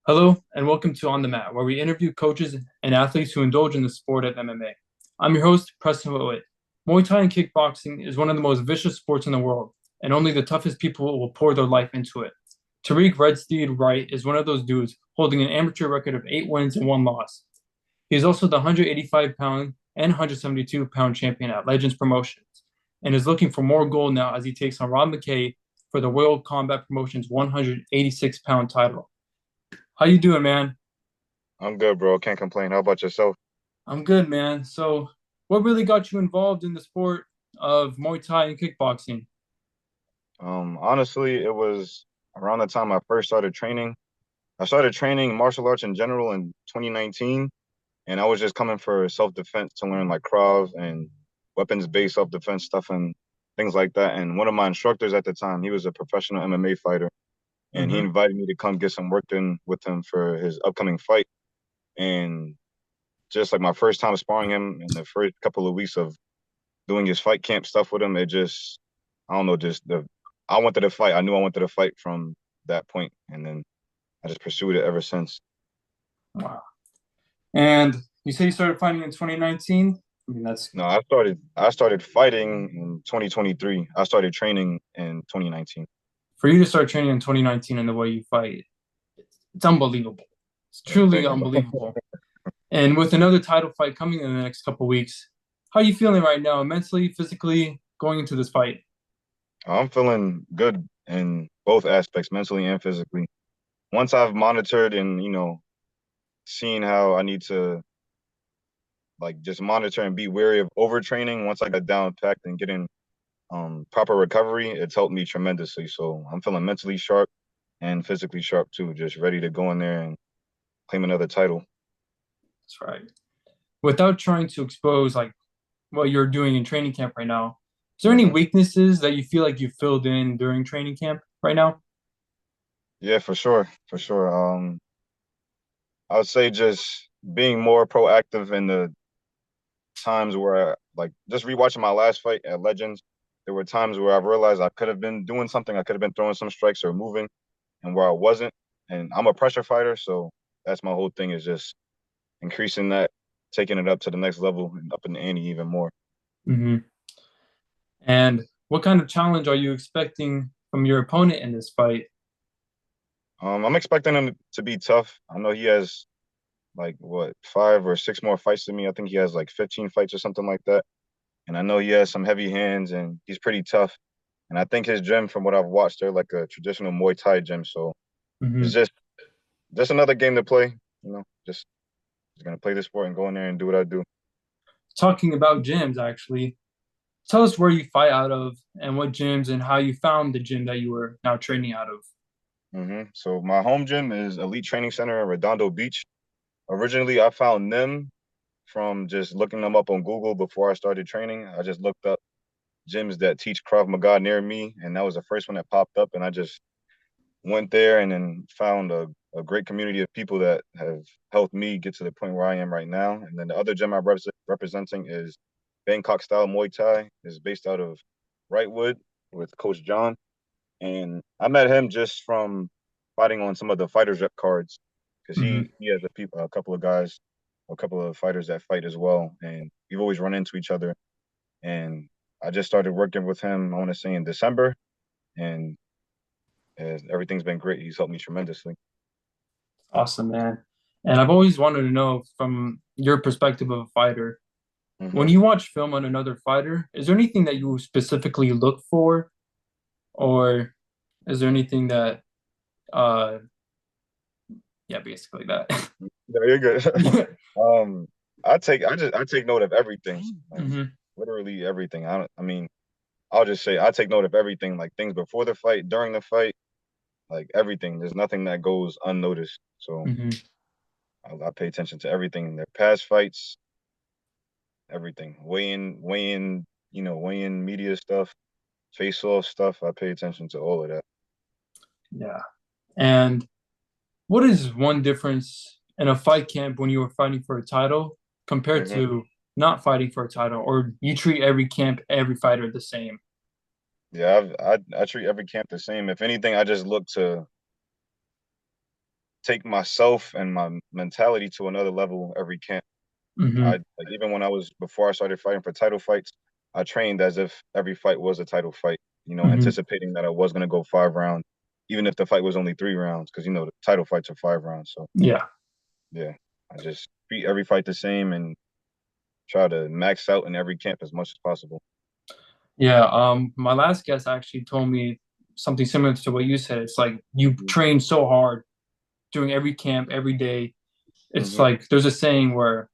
Hello, and welcome to On the Mat, where we interview coaches and athletes who indulge in the sport of MMA. I'm your host, Preston Whitwitt. Muay Thai and kickboxing is one of the most vicious sports in the world, and only the toughest people will pour their life into it. Tahriq Redstead Wright is one of those dudes holding an amateur record of 8 wins and 1 loss. He is also the 185-pound and 172-pound champion at Legends Promotions, and is looking for more gold now as he takes on Robb Mackay for the World Combat Promotions 186-pound title. How you doing, man? I'm good, bro. Can't complain. How about yourself? I'm good, man. So, what really got you involved in the sport of Muay Thai and kickboxing? Honestly, it was around the time I first started training. I started training martial arts in general in 2019, and I was just coming for self-defense to learn like Krav and weapons-based self-defense stuff and things like that. And one of my instructors at the time, he was a professional MMA fighter, and he Mm-hmm. invited me to come get some work in with him for his upcoming fight. And just like my first time sparring him in the first couple of weeks of doing his fight camp stuff with him, it just I don't know, just the I wanted to fight. I knew I wanted to fight from that point, and then I just pursued it ever since. Wow. And you say you started fighting in 2019? I mean, that's No, I started fighting in 2023. I started training in 2019. for you to start training in 2019 and the way you fight, it's unbelievable. It's Yeah, truly thank you. unbelievable. And with another title fight coming in the next couple weeks, how are you feeling right now, mentally, physically, going into this fight? I'm feeling good in both aspects, mentally and physically. Once I've monitored and seen how I need to like just monitor and be wary of overtraining, once I got down packed and getting proper recovery, it's helped me tremendously. So I'm feeling mentally sharp and physically sharp too, just ready to go in there and claim another title. That's right. Without trying to expose like what you're doing in training camp right now, is there any Hmm. weaknesses that you feel like you filled in during training camp right now? Yeah, for sure, for sure. I would say just being more proactive in the times where like just rewatching my last fight at Legends, there were times where I realized I could have been doing something, I could have been throwing some strikes or moving, and where I wasn't. And I'm a pressure fighter, so that's my whole thing is just increasing that, taking it up to the next level and up in the ante even more. Hmm. And what kind of challenge are you expecting from your opponent in this fight? I'm expecting him to be tough. I know he has like what 5 or 6 more fights than me. I think he has like 15 fights or something like that. And I know he has some heavy hands and he's pretty tough. And I think his gym, from what I've watched, they're like a traditional Muay Thai gym. So it's Hmm. just another game to play. Just gonna play this sport and go in there and do what I do. Talking about gyms, actually, tell us where you fight out of and what gyms and how you found the gym that you were now training out of. So my home gym is Elite Training Center in Redondo Beach. Originally, I found them from just looking them up on Google before I started training. I just looked up gyms that teach Krav Maga near me, and that was the first one that popped up. And I just went there and then found a great community of people that have helped me get to the point where I am right now. And then the other gym I'm representing is Bangkok Style Muay Thai. Is based out of Wrightwood with Coach John. And I met him just from fighting on some of the fighters rep cards because Hmm. he has a couple of guys, a couple of fighters that fight as well, and we've always run into each other. And I just started working with him. I want to say in December, and everything's been great. He's helped me tremendously. Awesome, man. And I've always wanted to know from your perspective of a fighter, when Hmm. you watch film on another fighter, is there anything that you specifically look for, or is there anything that, uh, yeah, basically that. No, you're good. Yeah. um, I take note of everything, like Hmm. literally everything. I mean, I'll just say I take note of everything, like things before the fight, during the fight, like everything. There's nothing that goes unnoticed. So Hmm. I pay attention to everything in their past fights, everything. Weigh in media stuff, face off stuff. I pay attention to all of that. Yeah. And what is one difference in a fight camp when you were fighting for a title compared Hmm. to not fighting for a title, or you treat every camp, every fighter the same? Yeah, I treat every camp the same. If anything, I just look to take myself and my mentality to another level every camp. I Hmm. like even when I was before I started fighting for title fights, I trained as if every fight was a title fight, Hmm. anticipating that I was gonna go 5 rounds, even if the fight was only 3 rounds, because the title fights are 5 rounds. So Yeah. yeah, I just treat every fight the same and try to max out in every camp as much as possible. Yeah. My last guest actually told me something similar to what you said. It's like you train so hard doing every camp every day. It's Mm-hmm. like there's a saying where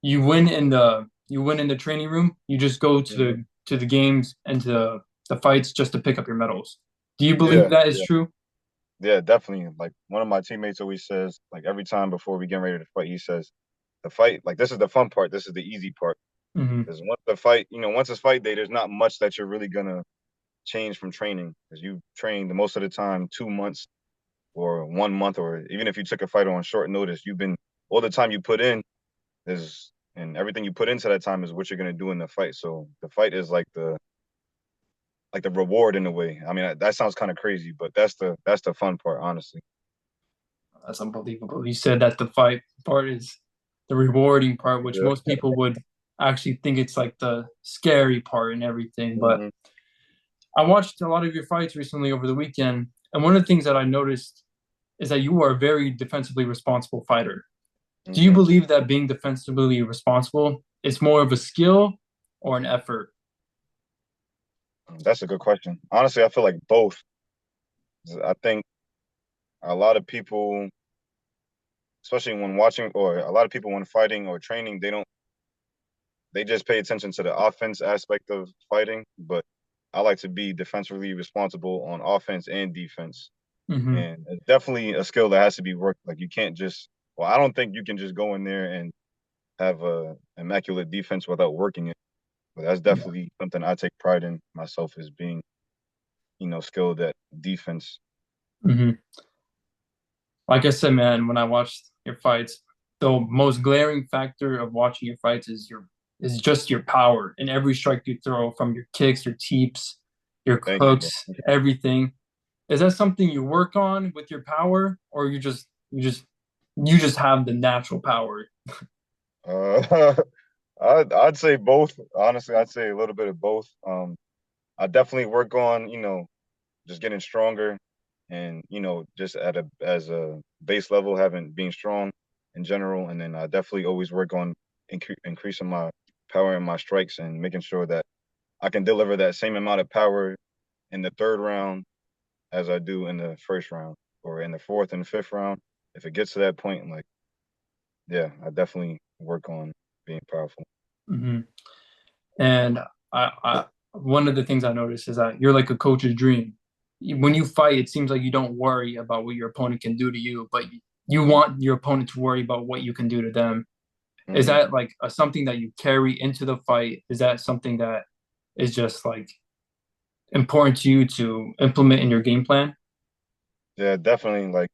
you win in the training room. You just go to Hmm. the games and to the fights just to pick up your medals. Do you believe Yeah, that is yeah, true? yeah, definitely. Like one of my teammates always says, like every time before we get ready to fight, he says, "The fight, like this is the fun part. This is the easy part." Hmm. Because once the fight, once it's fight day, there's not much that you're really gonna change from training because you trained most of the time 2 months or 1 month, or even if you took a fight on short notice, you've been all the time you put in is and everything you put into that time is what you're gonna do in the fight. So the fight is like the reward in a way. I mean, that sounds kind of crazy, but that's the fun part, honestly. That's unbelievable. You said that the fight part is the rewarding part, which Yeah. most people would actually think it's like the scary part and everything. But Hmm. I watched a lot of your fights recently over the weekend, and one of the things that I noticed is that you are a very defensively responsible fighter. Do you Hmm. believe that being defensively responsible is more of a skill or an effort? That's a good question. Honestly, I feel like both. I think a lot of people, especially when watching, or a lot of people when fighting or training, they just pay attention to the offense aspect of fighting. But I like to be defensively responsible on offense and defense. Hmm. And it's definitely a skill that has to be worked. Like you can't just, well, I don't think you can just go in there and have a immaculate defense without working it. But that's Yeah. definitely something I take pride in myself as being, skilled at defense. Hmm. Like I said, man, when I watched your fights, the most glaring factor of watching your fights is just your power in every strike you throw, from your kicks, your teeps, your Thank you, bro. hooks, everything. Is that something you work on with your power, or you just have the natural power? Uh, I'd say both. Honestly, I'd say a little bit of both. I definitely work on, just getting stronger and, just at a as a base level, having being strong in general. And then I definitely always work on increasing my power and my strikes and making sure that I can deliver that same amount of power in the third round as I do in the first round or in the fourth and fifth round. If it gets to that point, like, yeah, I definitely work on being powerful. Hmm. And one of the things I noticed is that you're like a coach's dream. When you fight, it seems like you don't worry about what your opponent can do to you, but you want your opponent to worry about what you can do to them. Is Hmm. that like something that you carry into the fight? Is that something that is just like important to you to implement in your game plan? Yeah, definitely. Like,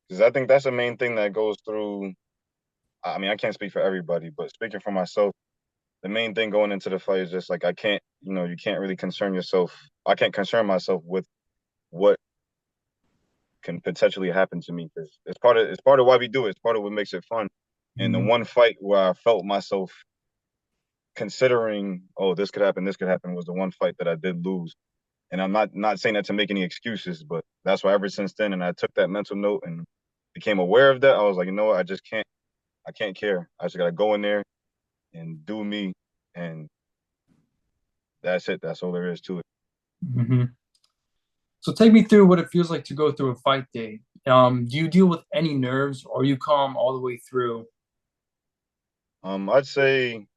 because I think that's the main thing that goes through. I mean, I can't speak for everybody, but speaking for myself, the main thing going into the fight is just like I can't, you can't really concern yourself. I can't concern myself with what can potentially happen to me because it's part of why we do it. It's part of what makes it fun. And the Mm-hmm. one fight where I felt myself considering, oh, this could happen, was the one fight that I did lose. And I'm not saying that to make any excuses, but that's why ever since then, and I took that mental note and became aware of that. I was like, you know what, I can't care. I just gotta go in there and do me, and that's it. That's all there is to it. Mm-hmm. So take me through what it feels like to go through a fight day. Do you deal with any nerves, or are you calm all the way through? I'd say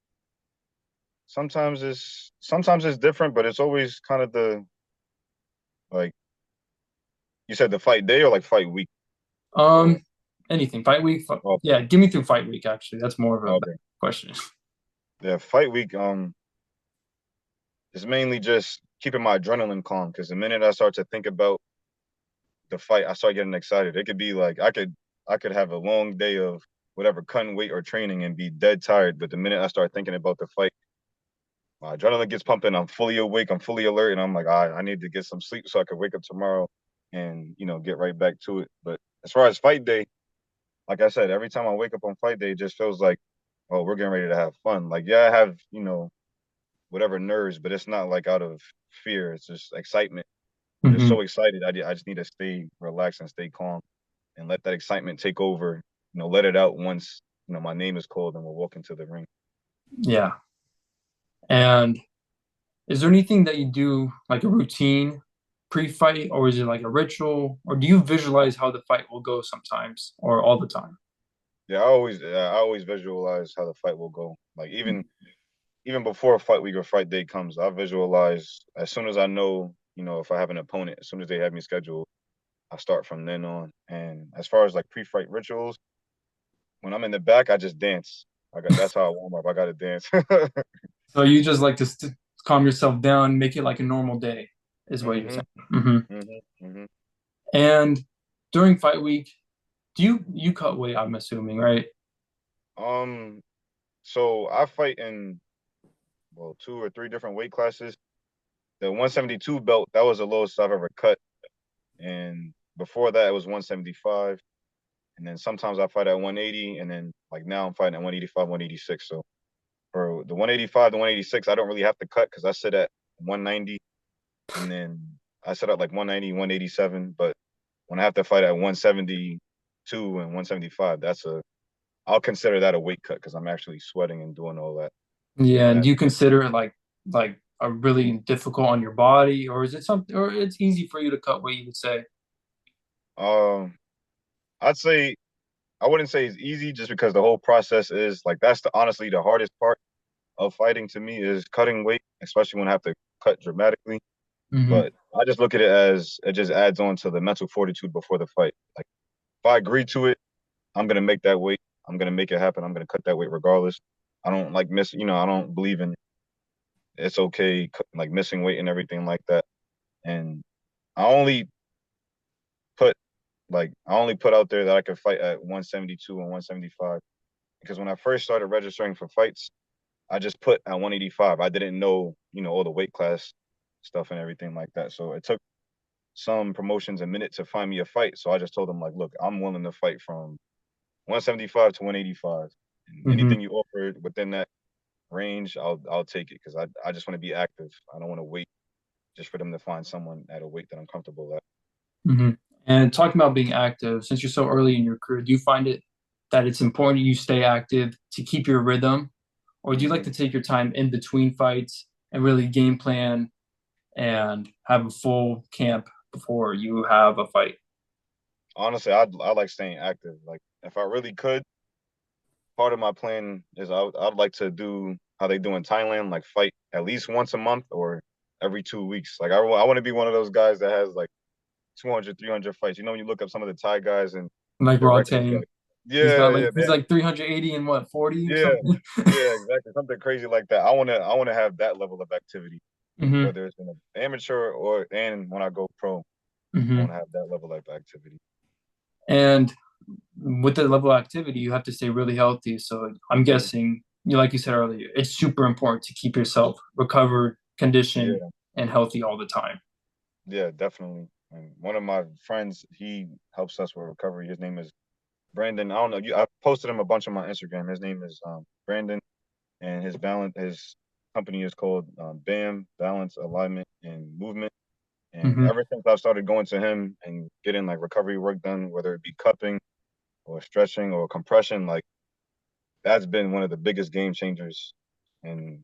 sometimes it's different, but it's always kind of the like you said, the fight day or like fight week or Um, Anything. Fight week. okay, Yeah, give me through fight week. Actually, that's more of a okay. question. Yeah, fight week is mainly just keeping my adrenaline calm because the minute I start to think about the fight, I start getting excited. It could be like I could have a long day of whatever cutting weight or training and be dead tired, but the minute I start thinking about the fight, my adrenaline gets pumping. I'm fully awake. I'm fully alert, and I'm like, I need to get some sleep so I can wake up tomorrow and get right back to it. But as far as fight day, like I said, every time I wake up on fight day, it just feels like, oh, we're getting ready to have fun. Like, yeah, I have whatever nerves, but it's not like out of fear. It's just excitement. I'm just Hmm. so excited. I just need to stay relaxed and stay calm and let that excitement take over. Let it out once my name is called and we'll walk into the ring. Yeah. And is there anything that you do, like a routine pre-fight, or is it like a ritual, or do you visualize how the fight will go sometimes or all the time? Yeah, I always visualize how the fight will go. Like even before a fight week or fight day comes, I visualize as soon as I know, if I have an opponent, as soon as they have me scheduled, I start from then on. And as far as like pre-fight rituals, when I'm in the back, I just dance. That's how I warm up. I gotta dance. So you just like to calm yourself down, make it like a normal day, is what you're hmm saying. Hmm. hmm hmm And during fight week, do you cut weight? I'm assuming, right? Um, so I fight in two or three different weight classes. The 172 belt, that was the lowest I've ever cut. And before that it was 175. And then sometimes I fight at 180, and then like now I'm fighting at 185, 186. So for the 185 to 186, I don't really have to cut because I sit at 190, and then I sit at like 190, 187. But when I have to fight at 172 and 175, I'll consider that a weight cut because I'm actually sweating and doing all that Yeah, in and that. do you consider it like a really difficult on your body, or is it something, or it's easy for you to cut weight, you would say? Um, I'd say I wouldn't say it's easy just because the whole process is like that's honestly the hardest part of fighting to me is cutting weight, especially when I have to cut dramatically. Hmm. But I just look at it as it just adds on to the mental fortitude before the fight. Like if I agree to it, I'm gonna make that weight. I'm gonna make it happen. I'm gonna cut that weight regardless. I don't like miss. I don't believe in it's okay like missing weight and everything like that. And I only put I only put out there that I could fight at 172 and 175 because when I first started registering for fights, I just put at 185. I didn't know, all the weight class stuff and everything like that. So it took some promotions a minute to find me a fight. So I just told them like, look, I'm willing to fight from 175 to 185. And Hmm. anything you offer within that range, I'll take it because I just want to be active. I don't want to wait just for them to find someone at a weight that I'm comfortable at. Hmm. And talking about being active, since you're so early in your career, do you find it that it's important you stay active to keep your rhythm, or do you like hmm to take your time in between fights and really game plan and have a full camp before you have a fight? Honestly, I like staying active. Like if I really could, part of my plan is I'd like to do how they do in Thailand, like fight at least once a month or every 2 weeks. Like I want to be one of those guys that has like 200, 300 fights. When you look up some of the Thai guys and Like their Raw records, Tang, like yeah, yeah, he's like 380 and what, 40 or yeah, something? yeah, exactly, something crazy like that. I wanna have that level of activity, Hmm. whether it's in an amateur and when I go pro, I want Hmm. to have that level of activity. And with the level of activity, you have to stay really healthy. So I'm hmm guessing, like you said earlier, it's super important to keep yourself recovered, conditioned, Yeah, and healthy all the time. yeah, definitely. And one of my friends, he helps us with recovery. His name is Brandon. I don't know. I posted him a bunch on my Instagram. His name is Brandon, and his company is called BAM Balance Alignment and Movement. And Hmm. ever since I started going to him and getting like recovery work done, whether it be cupping or stretching or compression, like that's been one of the biggest game changers in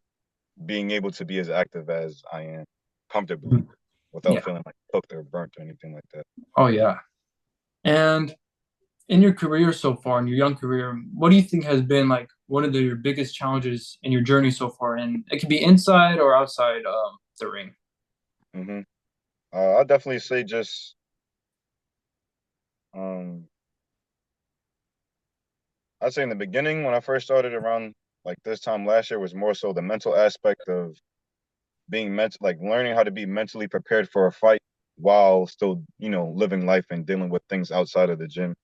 being able to be as active as I am comfortably without Yeah. feeling like cooked or burnt or anything like that. Oh, yeah. And in your career so far, in your young career, what do you think has been like one of your biggest challenges in your journey so far? And it could be inside or outside the ring. hmm I'll definitely say just um, I'd say in the beginning when I first started around like this time last year was more so the mental aspect of being like learning how to be mentally prepared for a fight while still, living life and dealing with things outside of the gym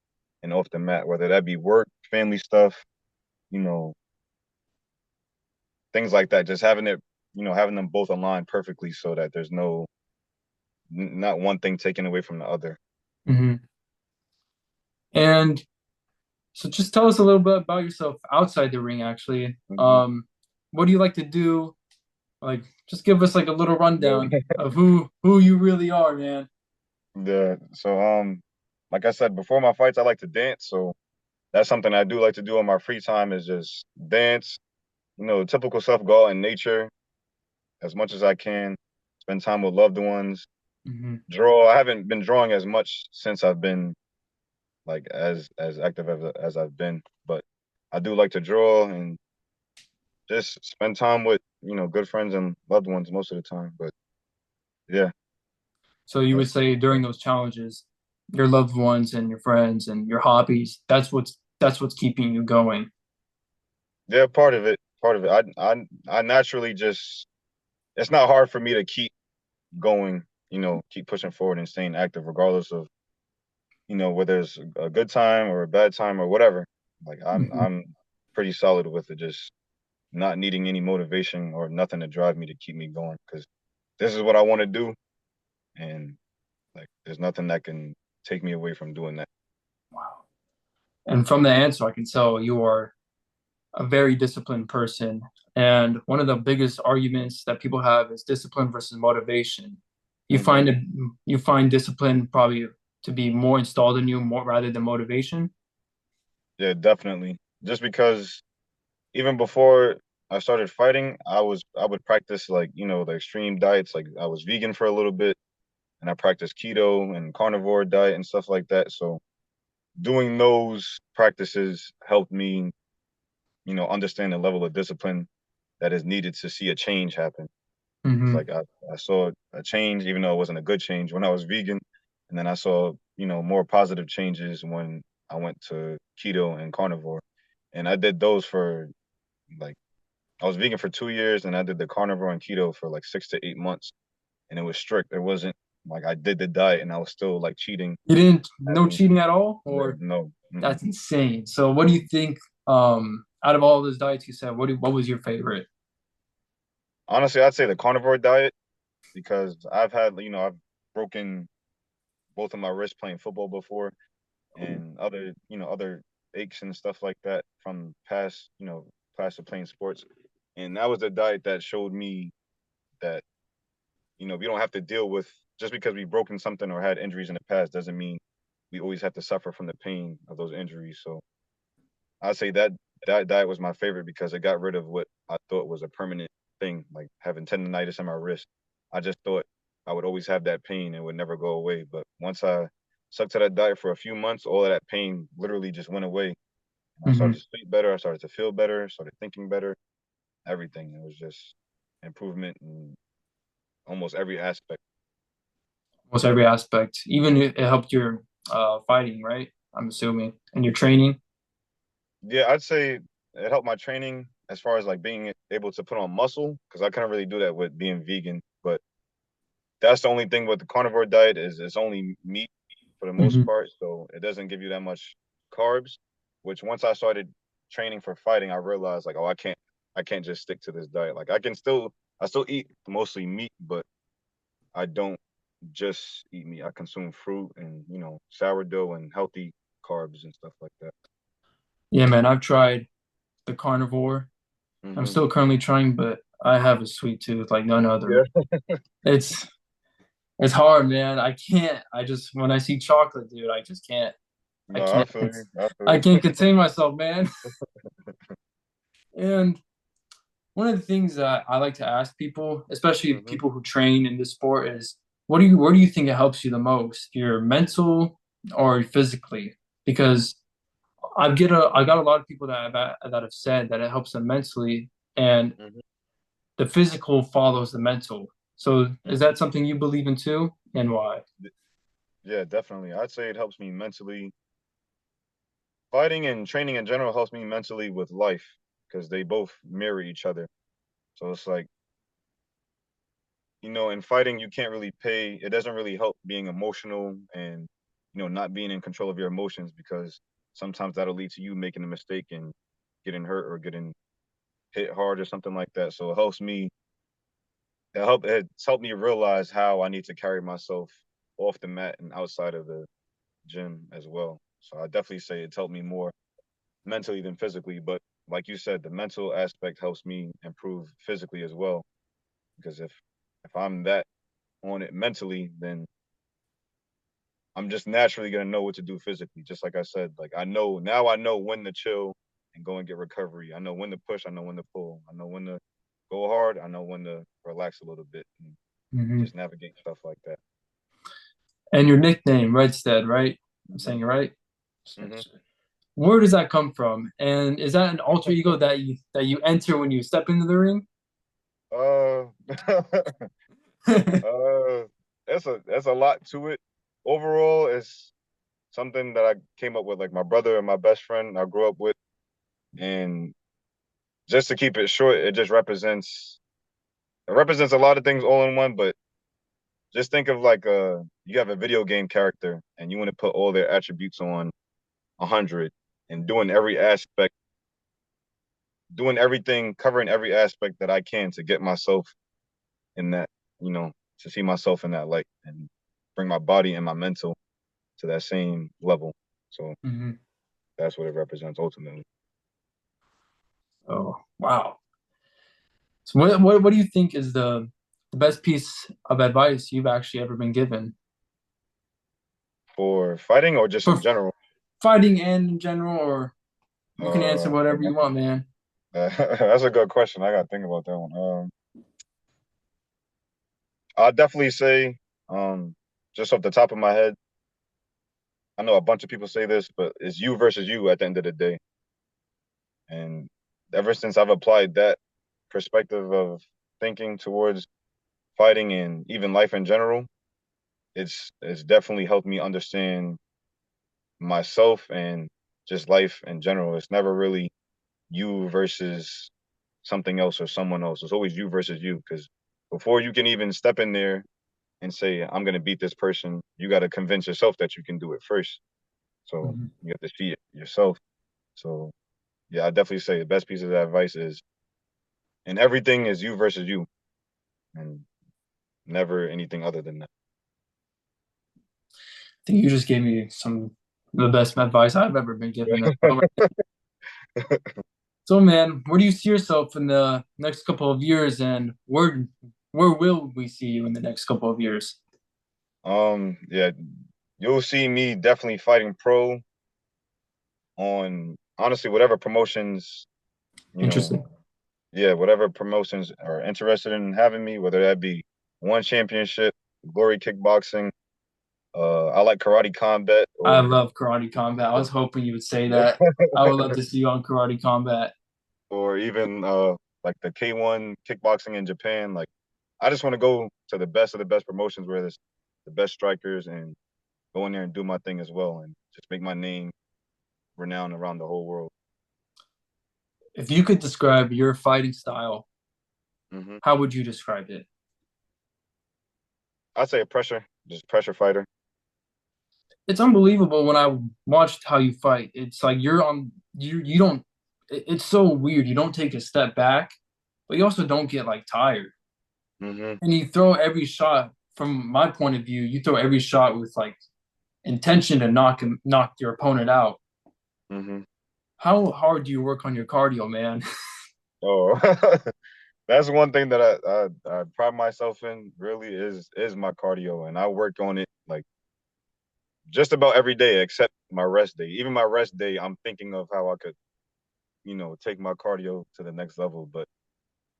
and off the mat, whether that be work, family stuff, you know, things like that. Just having them both aligned perfectly so that there's no not one thing taken away from the other. Hmm. And so just tell us a little bit about yourself outside the ring, actually. Hmm. What do you like to do? Like, just give us like a little rundown Yeah. of who you really are, man. Yeah. So like I said before my fights, I like to dance. So that's something I do like to do in my free time is just dance. Typical stuff. Go out in nature as much as I can. Spend time with loved ones. Hmm. Draw. I haven't been drawing as much since I've been like as active as I've been, but I do like to draw and just spend time with good friends and loved ones most of the time. But yeah, So you would that's say during those challenges, your loved ones and your friends and your hobbies, that's what's keeping you going. yeah, part of it. Part of it. I naturally just it's not hard for me to keep going. Keep pushing forward and staying active, regardless of whether it's a good time or a bad time or whatever. Like Hmm. I'm pretty solid with it. Just not needing any motivation or nothing to drive me to keep me going because this is what I want to do, and like there's nothing that can take me away from doing that. Wow. And from the answer, I can tell you are a very disciplined person. And one of the biggest arguments that people have is discipline versus motivation. You Hmm. find it, you find discipline probably to be more installed in you more rather than motivation. Yeah, definitely. Just because even before I started fighting, I would practice like the extreme diets. Like I was vegan for a little bit, and I practiced keto and carnivore diet and stuff like that. So doing those practices helped me, understand the level of discipline that is needed to see a change happen. It's Hmm. like I saw a change, even though it wasn't a good change when I was vegan. And then I saw, more positive changes when I went to keto and carnivore. And I did those for like, I was vegan for 2 years and I did the carnivore and keto for like 6 to 8 months. And it was strict. It wasn't like I did the diet and I was still like cheating, You didn't no having, cheating at all, yeah, or no. Mm-mm. that's insane. So what do you think? Out of all those diets you said, what was your favorite? Honestly, I'd say the carnivore diet because I've broken both of my wrists playing football before and other aches and stuff like that from past of playing sports. And that was the diet that showed me that, we don't have to deal with just because we've broken something or had injuries in the past doesn't mean we always have to suffer from the pain of those injuries. So I'd say that diet was my favorite because it got rid of what I thought was a permanent thing, like having tendonitis in my wrist. I just thought I would always have that pain and would never go away. But once I stuck to that diet for a few months, all of that pain literally just went away. And I started Hmm. to sleep better. I started to feel better. Started thinking better. Everything. It was just improvement in almost every aspect. Almost every aspect. Even it helped your fighting, right? I'm assuming, and your training. Yeah, I'd say it helped my training as far as like being able to put on muscle because I couldn't really do that with being vegan. But that's the only thing with the carnivore diet is it's only meat for the most Hmm. part, so it doesn't give you that much carbs. Which once I started training for fighting, I realized like, oh, I can't just stick to this diet. Like I still eat mostly meat, but I don't just eat meat. I consume fruit and sourdough and healthy carbs and stuff like that. Yeah, man, I've tried the carnivore. I'm Hmm. still currently trying, but I have a sweet tooth like none other. Yeah. It's it's hard, man. I can't. I just when I see chocolate, dude, I just can't. I No, I can't. feel you. I feel I you. can't contain myself, man. And one of the things that I like to ask people, especially Hmm. people who train in this sport, is where do you think it helps you the most? Your mental or physically? Because I got a lot of people that have said that it helps them mentally, and Hmm. the physical follows the mental. So is Hmm. that something you believe in too, and why? Yeah, definitely. I'd say it helps me mentally. Fighting and training in general helps me mentally with life because they both mirror each other. So it's like, in fighting, you can't really pay, it doesn't really help being emotional and, not being in control of your emotions because sometimes that'll lead to you making a mistake and getting hurt or getting hit hard or something like that. So it helps me It's helped me realize how I need to carry myself off the mat and outside of the gym as well. So I definitely say it's helped me more mentally than physically. But like you said, the mental aspect helps me improve physically as well. Because if I'm that on it mentally, then I'm just naturally gonna know what to do physically. Just like I said, like I know when to chill and go and get recovery. I know when to push. I know when to pull. I know when to go hard. I know when to relax a little bit and Hmm. just navigate stuff like that. And your nickname, Redstead, right? I'm Hmm. saying it right. Hmm. Where does that come from? And is that an alter ego that you enter when you step into the ring? Uh, uh, that's a lot to it. Overall, it's something that I came up with, like my brother and my best friend I grew up with, and just to keep it short, it represents a lot of things all in one. But just think of like you have a video game character and you want to put all their attributes on 100 and doing everything, covering every aspect that I can to get myself in that, to see myself in that light and bring my body and my mental to that same level. So Hmm. that's what it represents ultimately. Oh, wow. So what do you think is the best piece of advice you've actually ever been given For fighting or just for in general? fighting and in general, or you can answer Uh, whatever you want, man. that's a good question. I gotta think about that one. I'll definitely say, just off the top of my head, I know a bunch of people say this, but it's you versus you at the end of the day. And ever since I've applied that perspective of thinking towards fighting and even life in general, it's definitely helped me understand myself and just life in general. It's never really you versus something else or someone else. It's always you versus you. Because before you can even step in there and say, I'm gonna beat this person, you gotta convince yourself that you can do it first. So Mhm. you have to see it yourself. So yeah, I definitely say the best piece of advice is, and everything is you versus you, and never anything other than that. I think you just gave me some of the best advice I've ever been given as well. So, man, where do you see yourself in the next couple of years, and where will we see you in the next couple of years? Yeah, you'll see me definitely fighting pro on honestly whatever promotions, you know, Interesting. yeah, whatever promotions are interested in having me, whether that be one championship, glory kickboxing, I like karate combat I love karate combat. I was hoping you would say that. I would love to see you on karate combat. or even like the K1 kickboxing in Japan. Like I just want to go to the best of the best promotions where there's the best strikers and go in there and do my thing as well and just make my name renowned around the whole world. If you could describe your fighting style, Hmm. how would you describe it? I'd say a just pressure fighter. It's unbelievable when I watched how you fight. It's like you don't it's so weird. You don't take a step back, but you also don't get like tired. Hmm. And you throw every shot from my point of view, you throw every shot with like intention to knock your opponent out. Hmm. How hard do you work on your cardio, man? Oh, that's one thing that I pride myself in really is my cardio, and I work on it like just about every day except my rest day. Even my rest day, I'm thinking of how I could, take my cardio to the next level. But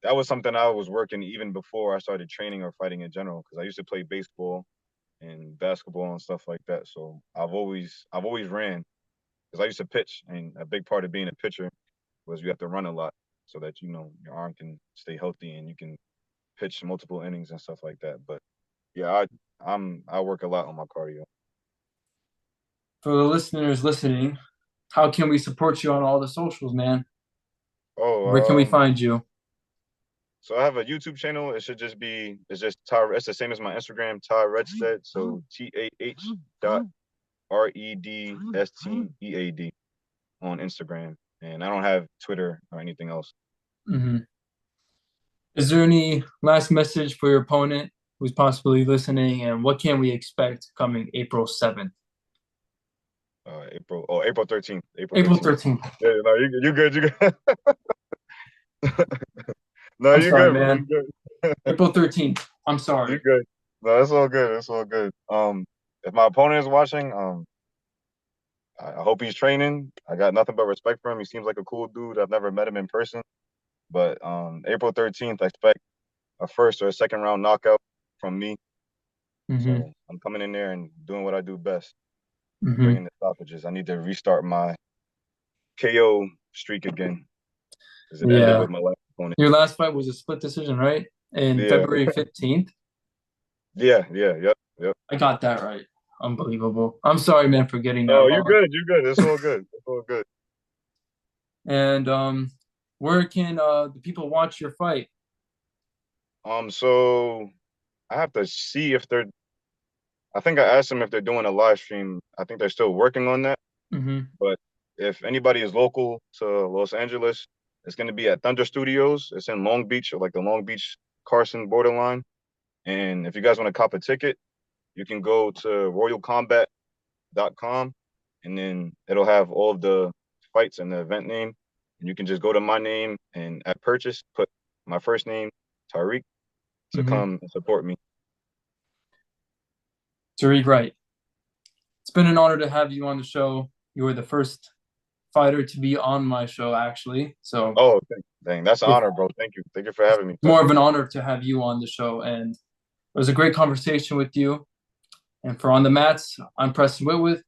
that was something I was working even before I started training or fighting in general because I used to play baseball and basketball and stuff like that. So I've always ran because I used to pitch, and a big part of being a pitcher was you have to run a lot so that your arm can stay healthy and you can pitch multiple innings and stuff like that. But yeah, I work a lot on my cardio. For the listeners listening, how can we support you on all the socials, man? Where can Oh, we find you? so I have a YouTube channel. It's just Ty. It's the same as my Instagram, Ty Redstead. So TAH.REDSTEAD on Instagram, and I don't have Twitter or anything else. Hmm. Is there any last message for your opponent who's possibly listening, and what can we expect coming April 7th? April 13th. April April 13th. 13th. Yeah, no, you good, you good. No, I'm you sorry, good, bro. man. You good. April 13th. I'm You sorry. good. No, it's all good. It's all good. If my opponent is watching, I hope he's training. I got nothing but respect for him. He seems like a cool dude. I've never met him in person, but April 13th, I expect a first or a second round knockout from me. Mm-hmm. So I'm coming in there and doing what I do best, Mm-hmm. bringing the stoppages. I need to restart my KO streak again because it ended Yeah. with my last opponent. Your last fight was a split decision, right? In Yeah, February 15th. yep. I got that right. Unbelievable. I'm sorry, man, for getting that Oh, you wrong. good, you good. It's all good. It's all good. And where can the people watch your fight? So I have to see if they're. I think I asked them if they're doing a live stream. I think they're still working on that. Mm-hmm. But if anybody is local to Los Angeles, it's going to be at Thunder Studios. It's in Long Beach, or like the Long Beach Carson borderline. And if you guys want to cop a ticket, you can go to royalcombat.com, and then it'll have all of the fights and the event name. And you can just go to my name and at purchase, put my first name, Tahriq, to Mm-hmm. come and support me. Tahriq Wright. It's been an honor to have you on the show. You were the first fighter to be on my show, actually. So Oh, dang, that's an it's honor, bro. Thank you. Thank you for having me. more of an honor to have you on the show. And it was a great conversation with you. And for On the Mats, I'm Preston Whitworth.